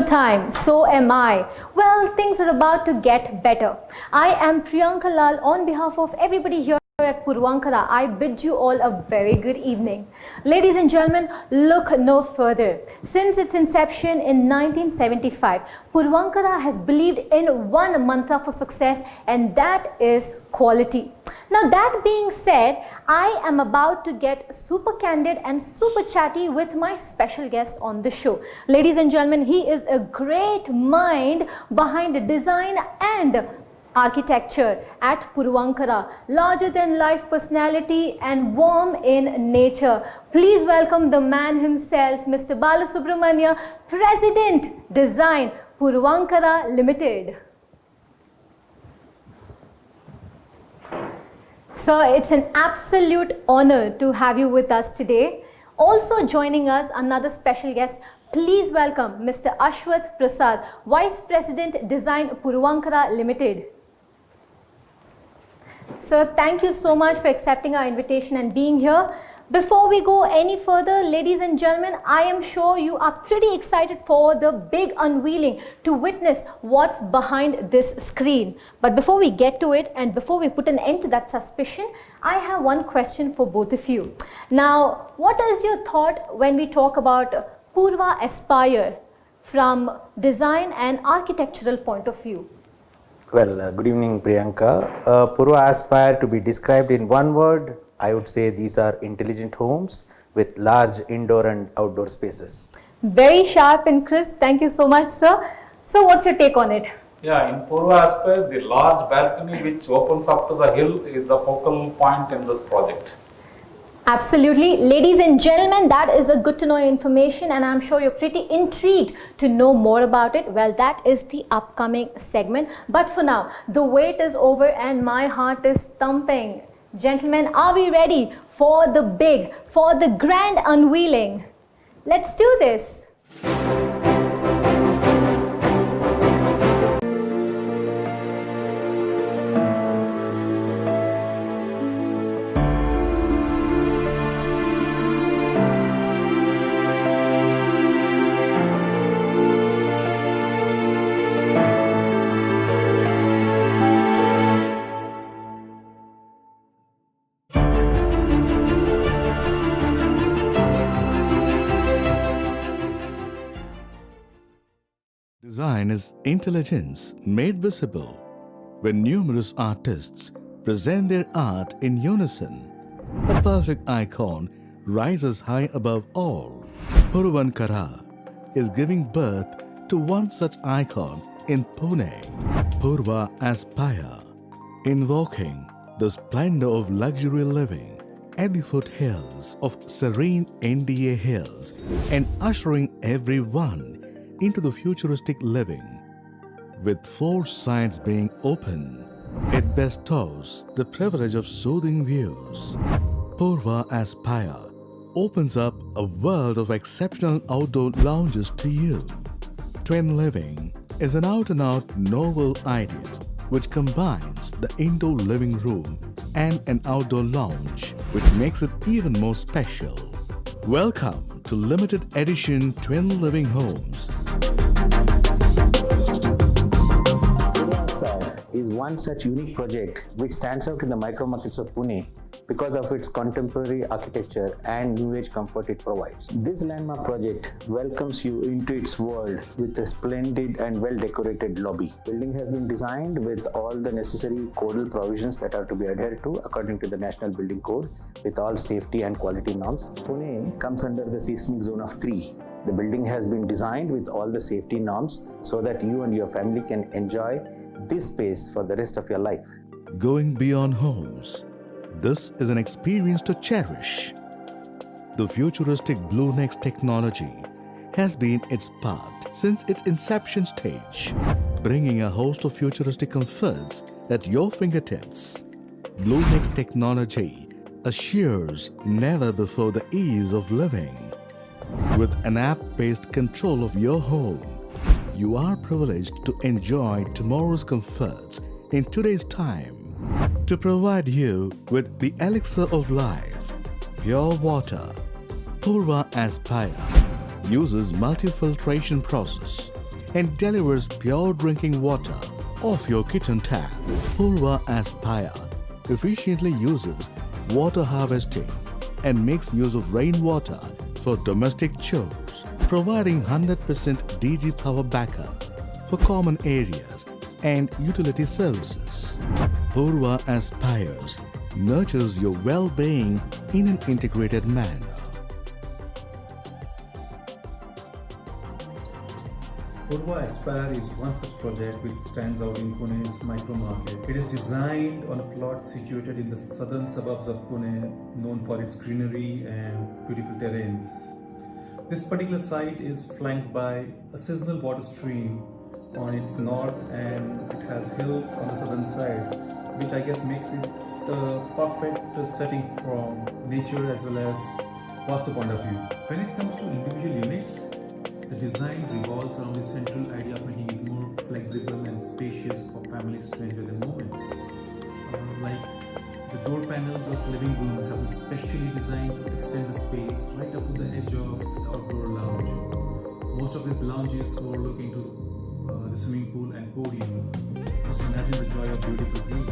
time, so am I. Well, things are about to get better. I am Priyanka Lal on behalf of everybody here at Puravankara. I bid you all a very good evening. Ladies and gentlemen, look no further. Since its inception in 1975, Puravankara has believed in one mantra for success, and that is quality. Now, that being said, I am about to get super candid and super chatty with my special guest on the show. Ladies and gentlemen, he is a great mind behind design and architecture at Puravankara, larger than life personality and warm in nature. Please welcome the man himself, Mr. Balasubramanya, President, Design, Puravankara Limited. Sir, it's an absolute honor to have you with us today. Also joining us, another special guest. Please welcome Mr. Aswath Prasad, Vice President, Design, Puravankara Limited. Sir, thank you so much for accepting our invitation and being here. Before we go any further, ladies and gentlemen, I am sure you are pretty excited for the big unveiling to witness what's behind this screen. But before we get to it and before we put an end to that suspicion, I have one question for both of you. Now, what is your thought when we talk about Purva Aspire from design and architectural point of view? Well, good evening, Priyanka. Purva Aspire, to be described in one word, I would say these are intelligent homes with large indoor and outdoor spaces. Very sharp and crisp. Thank you so much, sir. So, what's your take on it? Yeah, in Purva Aspire, the large balcony which opens up to the hill is the focal point in this project. Absolutely. Ladies and gentlemen, that is a good to know information, and I'm sure you're pretty intrigued to know more about it. Well, that is the upcoming segment. But for now, the wait is over and my heart is thumping. Gentlemen, are we ready for the big, for the grand unveiling? Let's do this. Design is intelligence made visible. When numerous artists present their art in unison, a perfect icon rises high above all. Puravankara is giving birth to one such icon in Pune, Purva Aspire, invoking the splendor of luxury living at the foothills of serene NDA hills and ushering everyone into the futuristic living. With 4 sides being open, it bestows the privilege of soothing views. Purva Aspire opens up a world of exceptional outdoor lounges to you. Twin living is an out-and-out novel idea which combines the indoor living room and an outdoor lounge, which makes it even more special. Welcome to limited edition twin living homes. Purva is one such unique project which stands out in the micro markets of Pune because of its contemporary architecture and new age comfort it provides. This landmark project welcomes you into its world with a splendid and well decorated lobby. The building has been designed with all the necessary codal provisions that are to be adhered to according to the National Building Code with all safety and quality norms. Pune comes under the seismic zone of 3. The building has been designed with all the safety norms so that you and your family can enjoy this space for the rest of your life. Going beyond homes, this is an experience to cherish. The futuristic BlueNext technology has been its part since its inception stage, bringing a host of futuristic comforts at your fingertips. BlueNext technology assures never before the ease of living. With an app-based control of your home, you are privileged to enjoy tomorrow's comforts in today's time. To provide you with the elixir of life, pure water, Purva Aspire uses multi-filtration process and delivers pure drinking water off your kitchen tap. Purva Aspire efficiently uses water harvesting and makes use of rainwater for domestic chores, providing 100% DG power backup for common areas and utility services. Purva Aspires nurtures your well-being in an integrated manner. Purva Aspire is one such project which stands out in Pune's micro market. It is designed on a plot situated in the southern suburbs of Pune, known for its greenery and beautiful terrains. This particular site is flanked by a seasonal water stream on its north, and it has hills on the southern side, which I guess makes it a perfect setting from nature as well as vastu point of view. When it comes to individual units, the design revolves around the central idea of making it more flexible and spacious for families to enjoy the moments. Like the door panels of living room have been specially designed to extend the space right up to the edge of the outdoor lounge. Most of these lounges overlook into the swimming pool and podium. Just imagine the joy of beautiful views.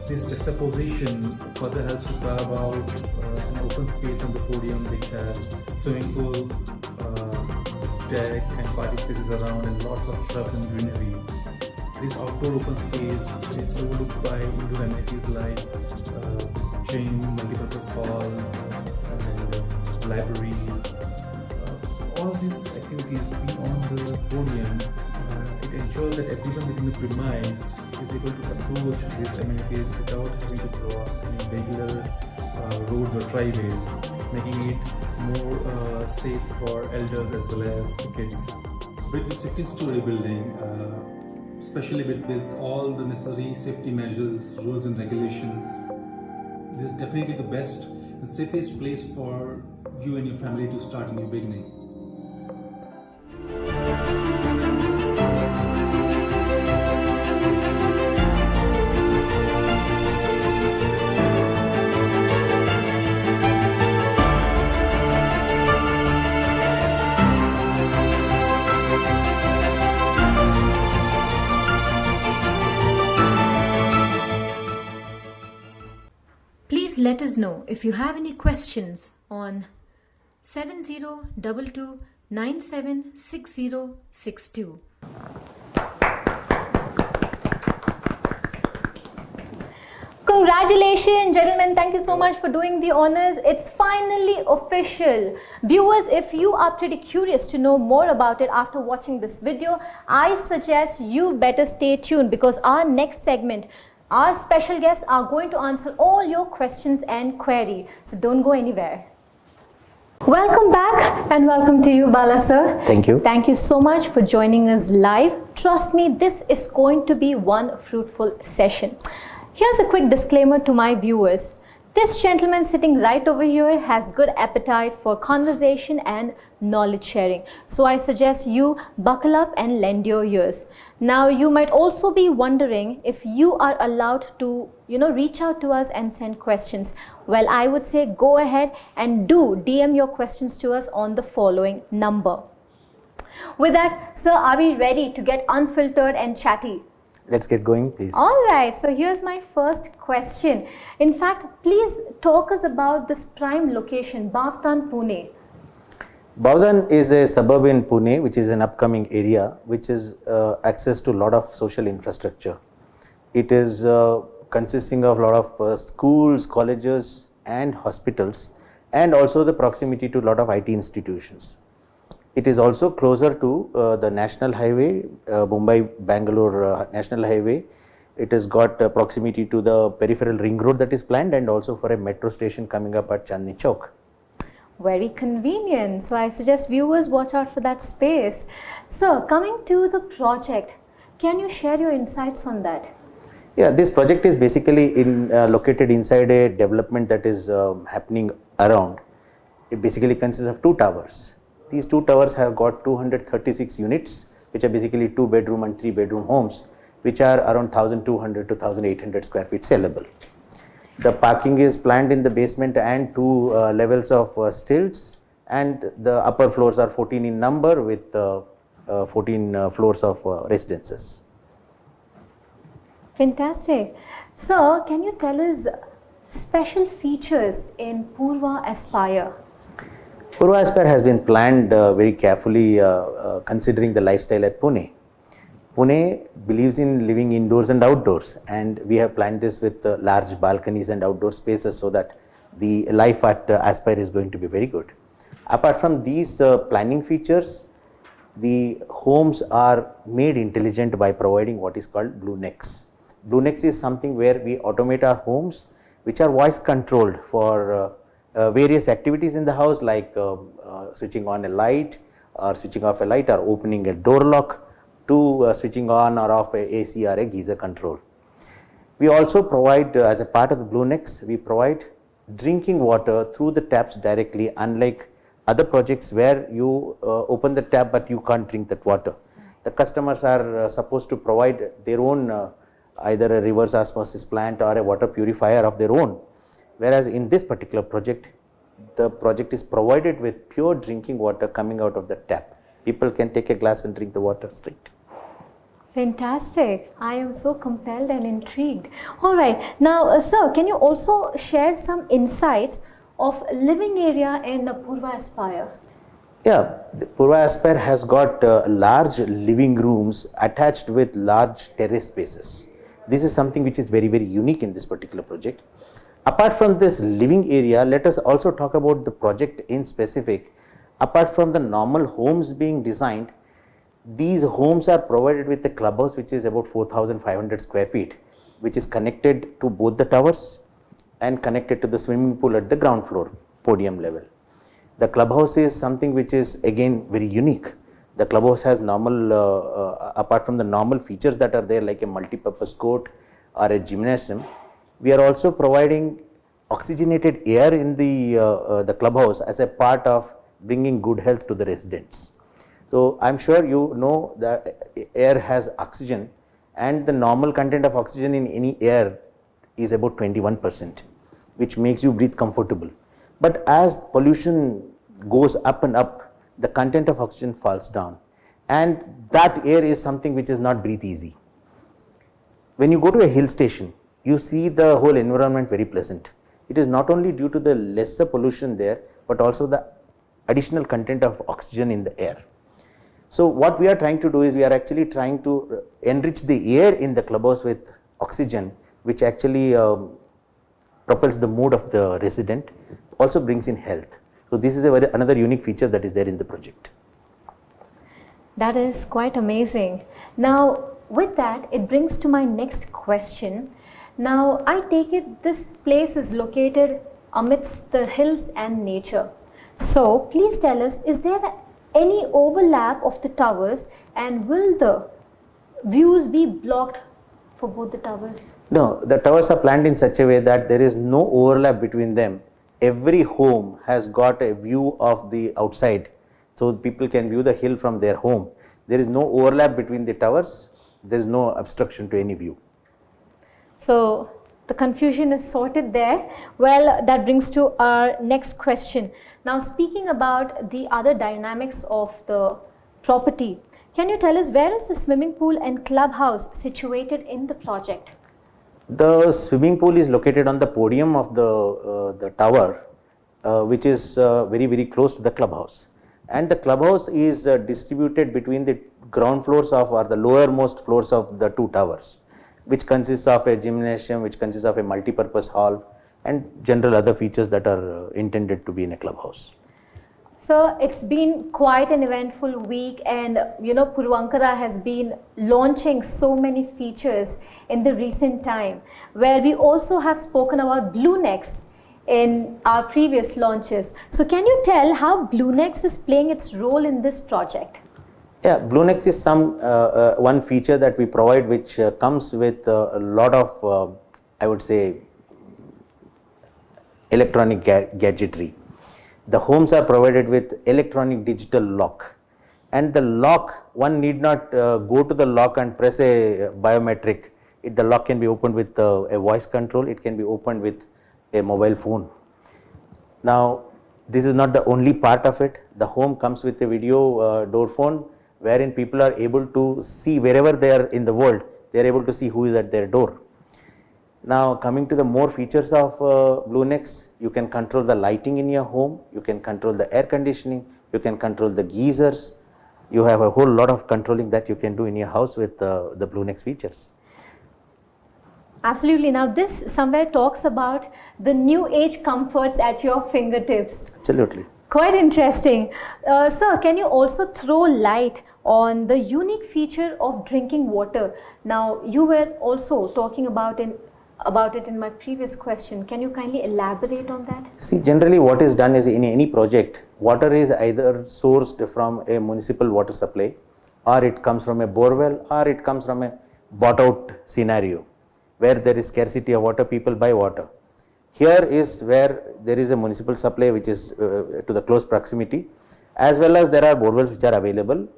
This juxtaposition further helps to carve out an open space on the podium which has swimming pool, deck and party spaces around, and lots of shrubs and greenery. This outdoor open space is overlooked by indoor amenities like gym, multipurpose hall, and library. All these activities being on the podium, it ensures that everyone within the premise is able to approach these amenities without having to cross any regular roads or driveways, making it more safe for elders as well as the kids. With this 15-story building, especially with all the necessary safety measures, rules and regulations, this is definitely the best and safest place for you and your family to start a new beginning. Please let us know if you have any questions on 7022976062. Congratulations, gentlemen. Thank you so much for doing the honors. It's finally official. Viewers, if you are pretty curious to know more about it after watching this video, I suggest you better stay tuned, because our next segment, our special guests are going to answer all your questions and query. So don't go anywhere. Welcome back and welcome to you, Bala sir. Thank you. Thank you so much for joining us live. Trust me, this is going to be one fruitful session. Here's a quick disclaimer to my viewers. This gentleman sitting right over here has good appetite for conversation and knowledge sharing. So I suggest you buckle up and lend your ears. Now you might also be wondering if you are allowed to, reach out to us and send questions. Well, I would say go ahead and do DM your questions to us on the following number. With that, sir, are we ready to get unfiltered and chatty? Let's get going, please. All right, so here's my first question. In fact, please talk us about this prime location, Bhavtan, Pune. Bhavtan is a suburb in Pune, which is an upcoming area, which is access to a lot of social infrastructure. It is consisting of a lot of schools, colleges and hospitals, and also the proximity to a lot of IT institutions. It is also closer to the national highway, Mumbai-Bangalore national highway. It has got proximity to the peripheral ring road that is planned, and also for a metro station coming up at Chandni Chowk. Very convenient. So I suggest viewers watch out for that space. So coming to the project, can you share your insights on that? Yeah, this project is basically located inside a development that is happening around. It basically consists of two towers. These two towers have got 236 units, which are basically 2-bedroom and 3-bedroom homes, which are around 1,200 to 1,800 square feet sellable. The parking is planned in the basement and 2 levels of stilts, and the upper floors are 14 in number with 14 floors of residences. Fantastic. Sir, can you tell us special features in Purva Aspire? Purva Aspire has been planned very carefully considering the lifestyle at Pune. Pune believes in living indoors and outdoors, and we have planned this with large balconies and outdoor spaces so that the life at Aspire is going to be very good. Apart from these planning features, the homes are made intelligent by providing what is called Blue Necks. Blue Necks is something where we automate our homes, which are voice controlled for various activities in the house, like switching on a light or switching off a light, or opening a door lock, to switching on or off a AC or a geyser control. We also provide, as a part of the Blue Necks, we provide drinking water through the taps directly, unlike other projects where you open the tap but you can't drink that water. The customers are supposed to provide their own either a reverse osmosis plant or a water purifier of their own, whereas in this particular project, the project is provided with pure drinking water coming out of the tap. People can take a glass and drink the water straight. Fantastic. I am so compelled and intrigued. All right. Now, sir, can you also share some insights of living area in Purva Aspire? Yeah, the Purva Aspire has got large living rooms attached with large terrace spaces. This is something which is very, very unique in this particular project. Apart from this living area, let us also talk about the project in specific. Apart from the normal homes being designed, these homes are provided with a clubhouse which is about 4,500 square feet, which is connected to both the towers and connected to the swimming pool at the ground floor, podium level. The clubhouse is something which is again very unique. The clubhouse has normal, apart from the normal features that are there, like a multi-purpose court or a gymnasium, we are also providing oxygenated air in the clubhouse as a part of bringing good health to the residents. So I'm sure you know that air has oxygen, and the normal content of oxygen in any air is about 21%, which makes you breathe comfortable. But as pollution goes up and up, the content of oxygen falls down, and that air is something which is not breathe easy. When you go to a hill station, you see the whole environment very pleasant. It is not only due to the lesser pollution there, but also the additional content of oxygen in the air. So what we are trying to do is we are actually trying to enrich the air in the clubhouse with oxygen, which actually propels the mood of the resident, also brings in health. So this is another unique feature that is there in the project. That is quite amazing. Now, with that, it brings to my next question. Now, I take it this place is located amidst the hills and nature. So, please tell us, is there any overlap of the towers, and will the views be blocked for both the towers? No, the towers are planned in such a way that there is no overlap between them. Every home has got a view of the outside, so people can view the hill from their home. There is no overlap between the towers. There is no obstruction to any view. So the confusion is sorted there. Well, that brings to our next question. Now, speaking about the other dynamics of the property, can you tell us where is the swimming pool and clubhouse situated in the project? The swimming pool is located on the podium of the tower, which is very, very close to the clubhouse. And the clubhouse is distributed between the ground floors of, or the lowermost floors of the two towers, which consists of a gymnasium, which consists of a multi-purpose hall, and general other features that are intended to be in a clubhouse. So it's been quite an eventful week, and Puravankara has been launching so many features in the recent time, where we also have spoken about Blue Necks in our previous launches. So can you tell how Blue Necks is playing its role in this project? Yeah, Blue Necks is one feature that we provide, which comes with a lot of, I would say, electronic gadgetry. The homes are provided with electronic digital lock, and the lock, one need not go to the lock and press a biometric. The lock can be opened with a voice control. It can be opened with a mobile phone. Now, this is not the only part of it. The home comes with a video door phone, wherein people are able to see wherever they are in the world, they are able to see who is at their door. Now coming to the more features of BlueNex, you can control the lighting in your home, you can control the air conditioning, you can control the geysers. You have a whole lot of controlling that you can do in your house with the BlueNex features. Absolutely. Now this somewhere talks about the new age comforts at your fingertips. Absolutely. Quite interesting. Sir, can you also throw light on the unique feature of drinking water? Now you were also talking about it in my previous question. Can you kindly elaborate on that? See, generally what is done is in any project, water is either sourced from a municipal water supply, or it comes from a borewell, or it comes from a bought out scenario where there is scarcity of water, people buy water. Here is where there is a municipal supply which is to the close proximity, as well as there are borewells which are available.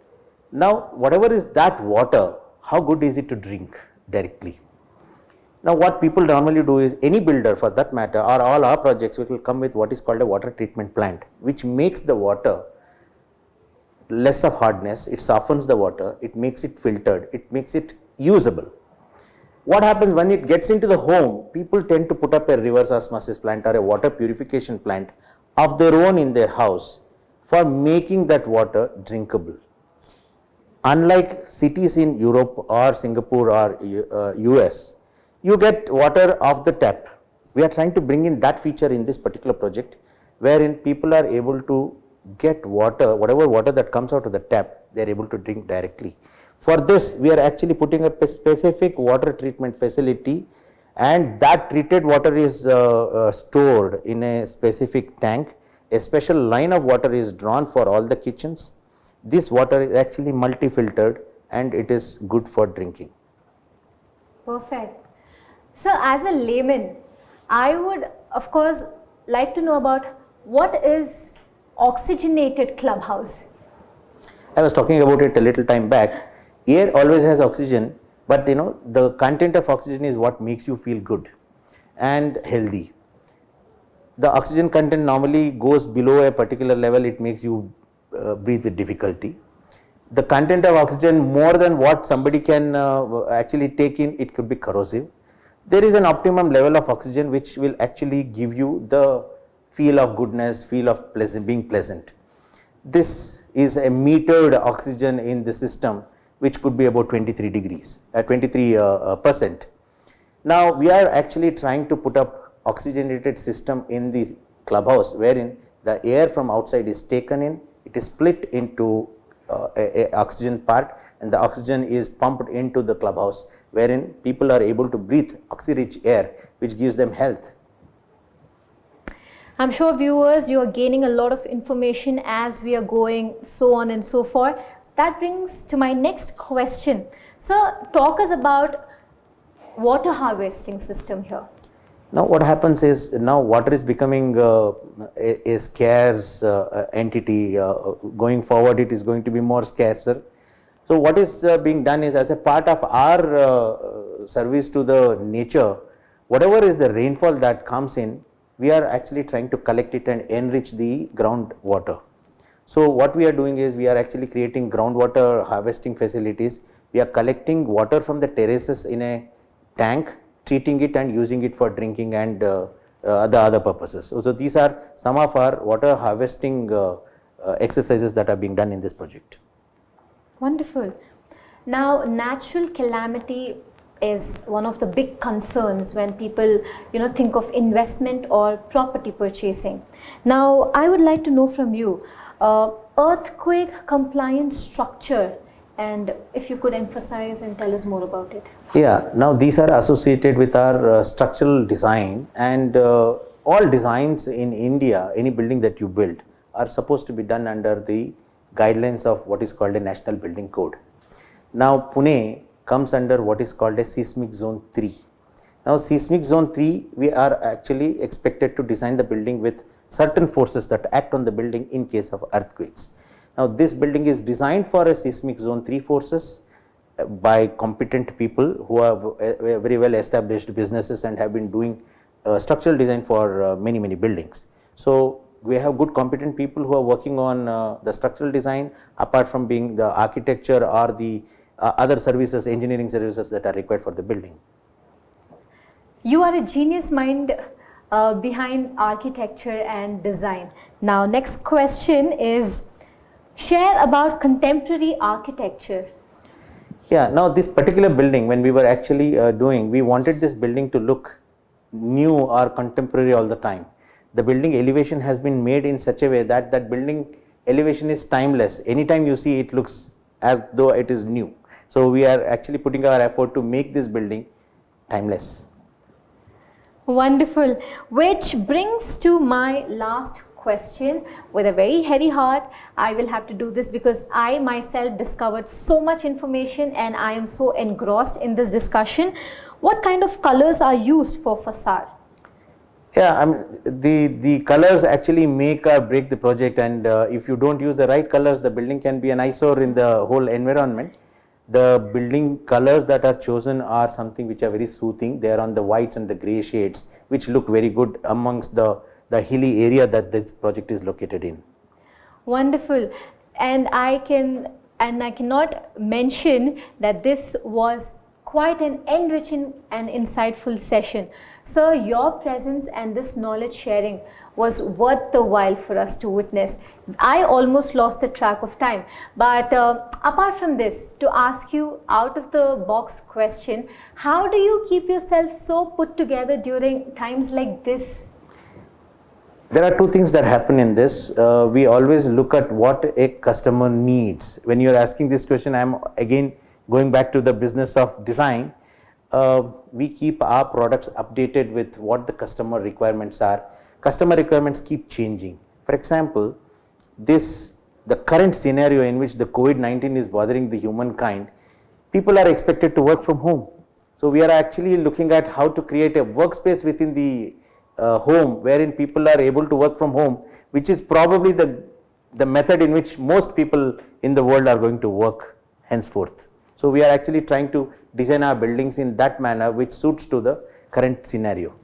Now whatever is that water, how good is it to drink directly? Now what people normally do is, any builder for that matter, or all our projects, which will come with what is called a water treatment plant, which makes the water less of hardness, it softens the water, it makes it filtered, it makes it usable. What happens when it gets into the home, people tend to put up a reverse osmosis plant or a water purification plant of their own in their house for making that water drinkable. Unlike cities in Europe or Singapore or US, you get water off the tap. We are trying to bring in that feature in this particular project, wherein people are able to get water, whatever water that comes out of the tap, they are able to drink directly. For this, we are actually putting up a specific water treatment facility, and that treated water is stored in a specific tank. A special line of water is drawn for all the kitchens. This water is actually multi-filtered and it is good for drinking. Perfect. So as a layman, I would of course like to know about what is oxygenated clubhouse. I was talking about it a little time back. Air always has oxygen, but the content of oxygen is what makes you feel good and healthy. The oxygen content normally goes below a particular level, it makes you breathe with difficulty. The content of oxygen more than what somebody can actually take in, it could be corrosive. There is an optimum level of oxygen which will actually give you the feel of goodness, feel of being pleasant. This is a metered oxygen in the system, which could be about 23 degrees, 23%. Now we are actually trying to put up oxygenated system in the clubhouse, wherein the air from outside is taken in, it is split into a oxygen part, and the oxygen is pumped into the clubhouse, wherein people are able to breathe oxy-rich air, which gives them health. I'm sure viewers, you are gaining a lot of information as we are going so on and so forth. That brings to my next question. So talk us about water harvesting system here. Now what happens is, now water is becoming a scarce entity. Going forward it is going to be more scarcer. So what is being done is, as a part of our service to the nature, whatever is the rainfall that comes in, we are actually trying to collect it and enrich the groundwater. So what we are doing is, we are actually creating groundwater harvesting facilities. We are collecting water from the terraces in a tank, treating it and using it for drinking and the other purposes. So these are some of our water harvesting exercises that are being done in this project. Wonderful. Now natural calamity is one of the big concerns when people think of investment or property purchasing. Now I would like to know from you, earthquake compliant structure, and if you could emphasize and tell us more about it. Yeah, now these are associated with our structural design, and all designs in India, any building that you build, are supposed to be done under the guidelines of what is called a National Building Code. Now Pune comes under what is called a seismic zone 3. Now seismic zone 3, we are actually expected to design the building with certain forces that act on the building in case of earthquakes. Now this building is designed for a seismic zone 3 forces by competent people who have very well established businesses and have been doing structural design for many buildings. So we have good competent people who are working on the structural design, apart from being the architecture or the other services, engineering services that are required for the building. You are a genius mind behind architecture and design. Now, next question is, share about contemporary architecture. Yeah, now this particular building, when we were actually doing, we wanted this building to look new or contemporary all the time. The building elevation has been made in such a way that that building elevation is timeless. Anytime you see it, looks as though it is new. So we are actually putting our effort to make this building timeless. Wonderful. Which brings to my last question. With a very heavy heart, I will have to do this because I myself discovered so much information and I am so engrossed in this discussion. What kind of colors are used for facade? Yeah, the colors actually make or break the project, and if you don't use the right colors, the building can be an eyesore in the whole environment. The building colors that are chosen are something which are very soothing. They are on the whites and the grey shades, which look very good amongst the hilly area that this project is located in. Wonderful. And I cannot mention that this was quite an enriching and insightful session. Sir, your presence and this knowledge sharing was worth the while for us to witness. I almost lost the track of time. But apart from this, to ask you out of the box question, how do you keep yourself so put together during times like this? There are two things that happen in this. We always look at what a customer needs. When you are asking this question, I am again going back to the business of design. We keep our products updated with what the customer requirements are. Customer requirements keep changing. For example, the current scenario in which the COVID-19 is bothering the humankind, people are expected to work from home. So we are actually looking at how to create a workspace within the home wherein people are able to work from home, which is probably the method in which most people in the world are going to work henceforth. So we are actually trying to design our buildings in that manner which suits to the current scenario.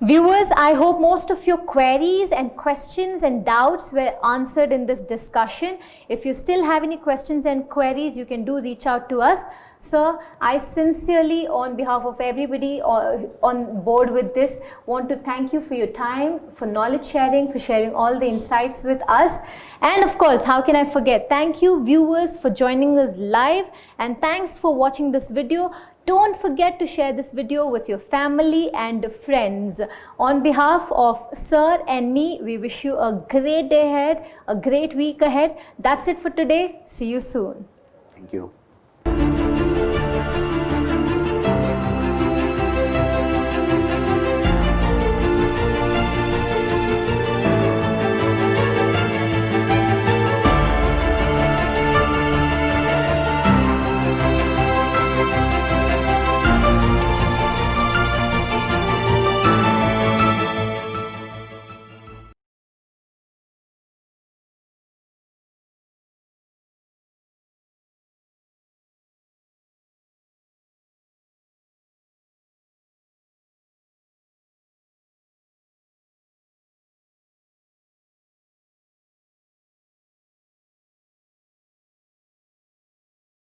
Viewers, I hope most of your queries and questions and doubts were answered in this discussion. If you still have any questions and queries, you can do reach out to us. Sir, I sincerely, on behalf of everybody on board with this, want to thank you for your time, for knowledge sharing, for sharing all the insights with us. And of course, how can I forget? Thank you, viewers, for joining us live, and thanks for watching this video. Don't forget to share this video with your family and friends. On behalf of Sir and me, we wish you a great day ahead, a great week ahead. That's it for today. See you soon. Thank you.